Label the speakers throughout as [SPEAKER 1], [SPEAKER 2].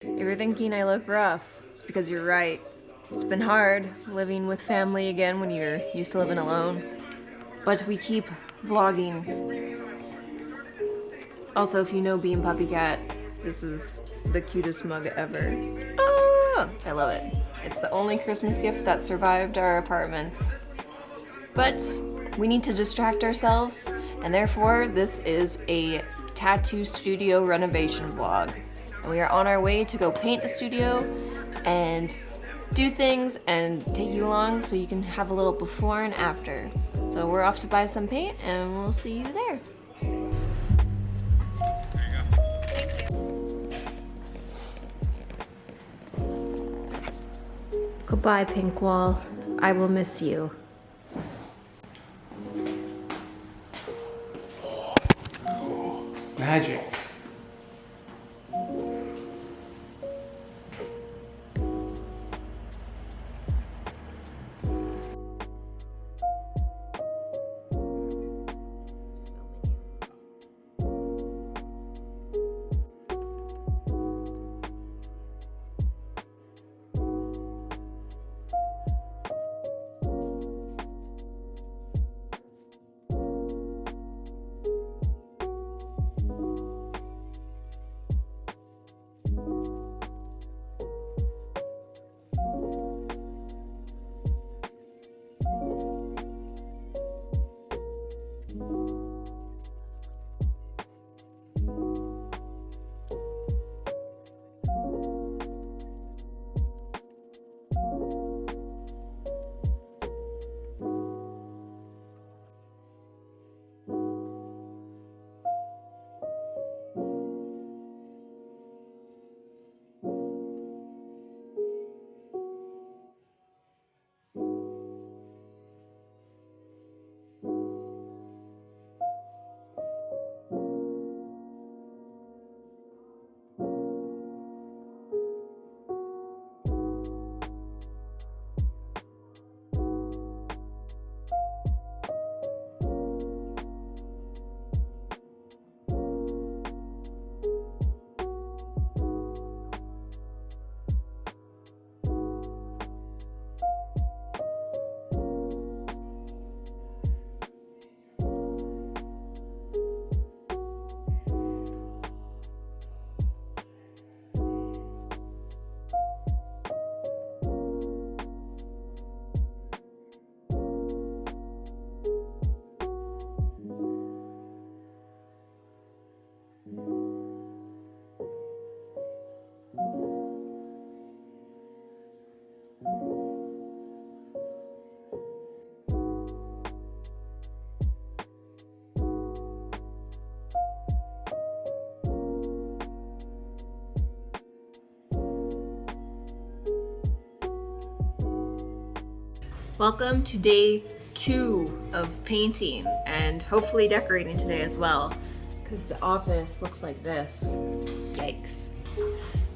[SPEAKER 1] If you're thinking I look rough, it's because you're right. It's been hard living with family again when you're used to living alone. But we keep vlogging. Also, if you know Bean Puppy Cat, this is the cutest mug ever. Ah, I love it. It's the only Christmas gift that survived our apartment. But we need to distract ourselves, and therefore this is a tattoo studio renovation vlog. And we are on our way to go paint the studio and do things and take you along so you can have a little before and after. So we're off to buy some paint and we'll see you there. Goodbye, Pink Wall. I will miss you.
[SPEAKER 2] Magic.
[SPEAKER 1] Welcome to day 2 of painting and hopefully decorating today as well, because the office looks like this. Yikes.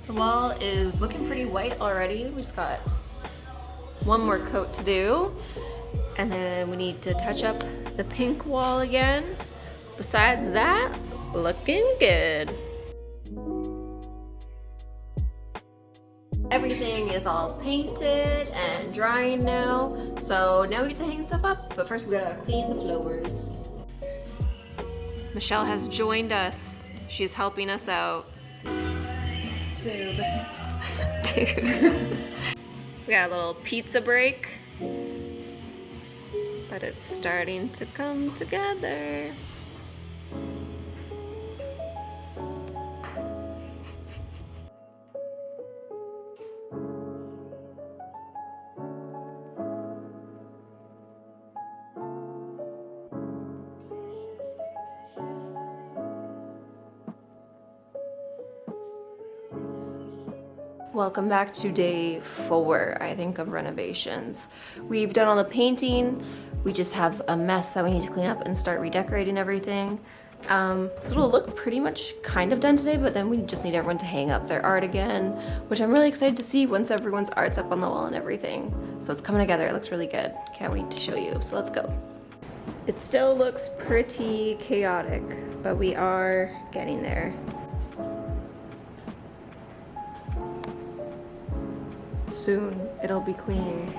[SPEAKER 1] The wall is looking pretty white already. We just got one more coat to do, and then we need to touch up the pink wall again. Besides that, looking good. Everything is all painted and drying now, so now we get to hang stuff up, but first we gotta clean the floors. Michelle has joined us. She's helping us out. We got a little pizza break, but it's starting to come together. Welcome back to day 4, I think, of renovations. We've done all the painting. We just have a mess that we need to clean up and start redecorating everything. So it'll look pretty much kind of done today, but then we just need everyone to hang up their art again, which I'm really excited to see once everyone's art's up on the wall and everything. So it's coming together. It looks really good. Can't wait to show you. So let's go. It still looks pretty chaotic, but we are getting there. soon it'll be clean.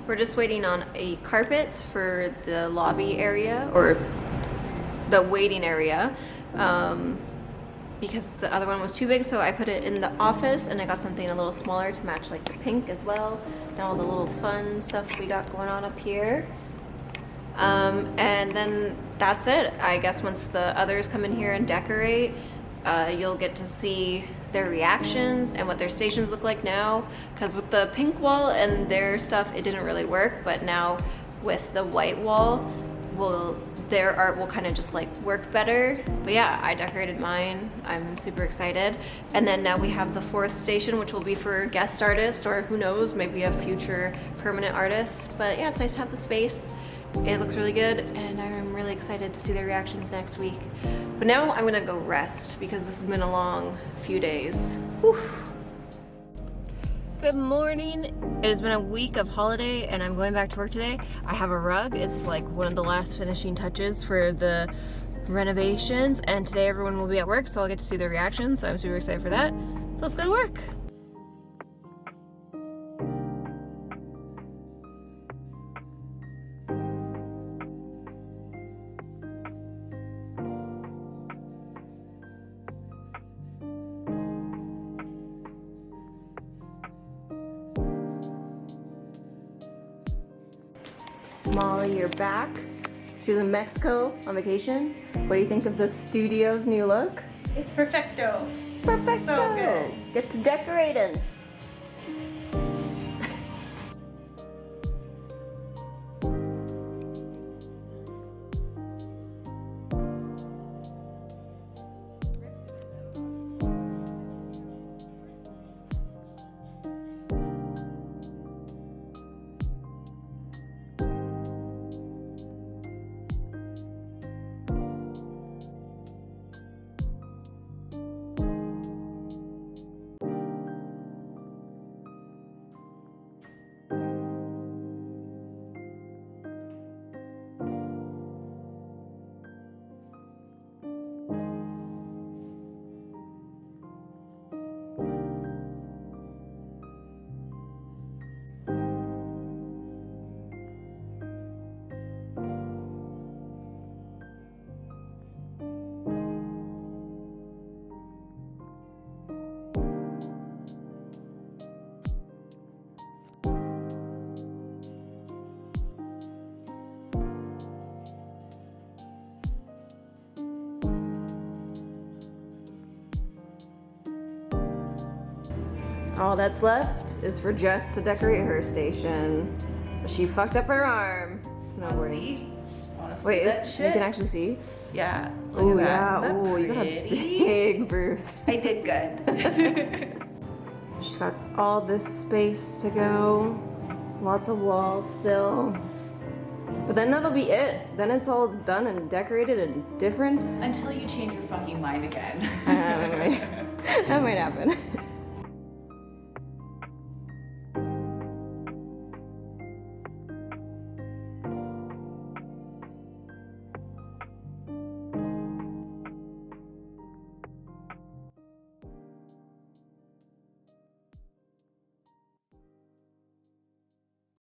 [SPEAKER 1] We're just waiting on a carpet for the lobby area, or the waiting area, because the other one was too big, so I put it in the office, and I got something a little smaller to match like the pink as well, and all the little fun stuff we got going on up here. And then that's it. I guess once the others come in here and decorate, you'll get to see their reactions and what their stations look like now, because with the pink wall and their stuff it didn't really work, but now with the white wall, their art will kind of just like work better. But yeah, I decorated mine. I'm super excited. And then now we have the 4th station, which will be for guest artists, or who knows, maybe a future permanent artist. But yeah, it's nice to have the space. It looks really good, and I'm really excited to see their reactions next week. But now I'm gonna go rest because this has been a long few days. Whew. Good morning. It has been a week of holiday and I'm going back to work today. I have a rug. It's like one of the last finishing touches for the renovations, and today everyone will be at work, so I'll get to see their reactions. So I'm super excited for that. So let's go to work. Molly, you're back. She was in Mexico on vacation. What do you think of the studio's new look?
[SPEAKER 2] It's perfecto.
[SPEAKER 1] Perfecto.
[SPEAKER 2] So good.
[SPEAKER 1] Get to decorating. All that's left is for Jess to decorate her station. She fucked up her arm. Snowboarding. Wait, you can actually see?
[SPEAKER 2] Yeah.
[SPEAKER 1] Oh yeah. Oh, you got a big bruise.
[SPEAKER 2] I did good.
[SPEAKER 1] She's got all this space to go. Lots of walls still. But then that'll be it. Then it's all done and decorated and different.
[SPEAKER 2] Until you change your fucking mind again.
[SPEAKER 1] That might happen.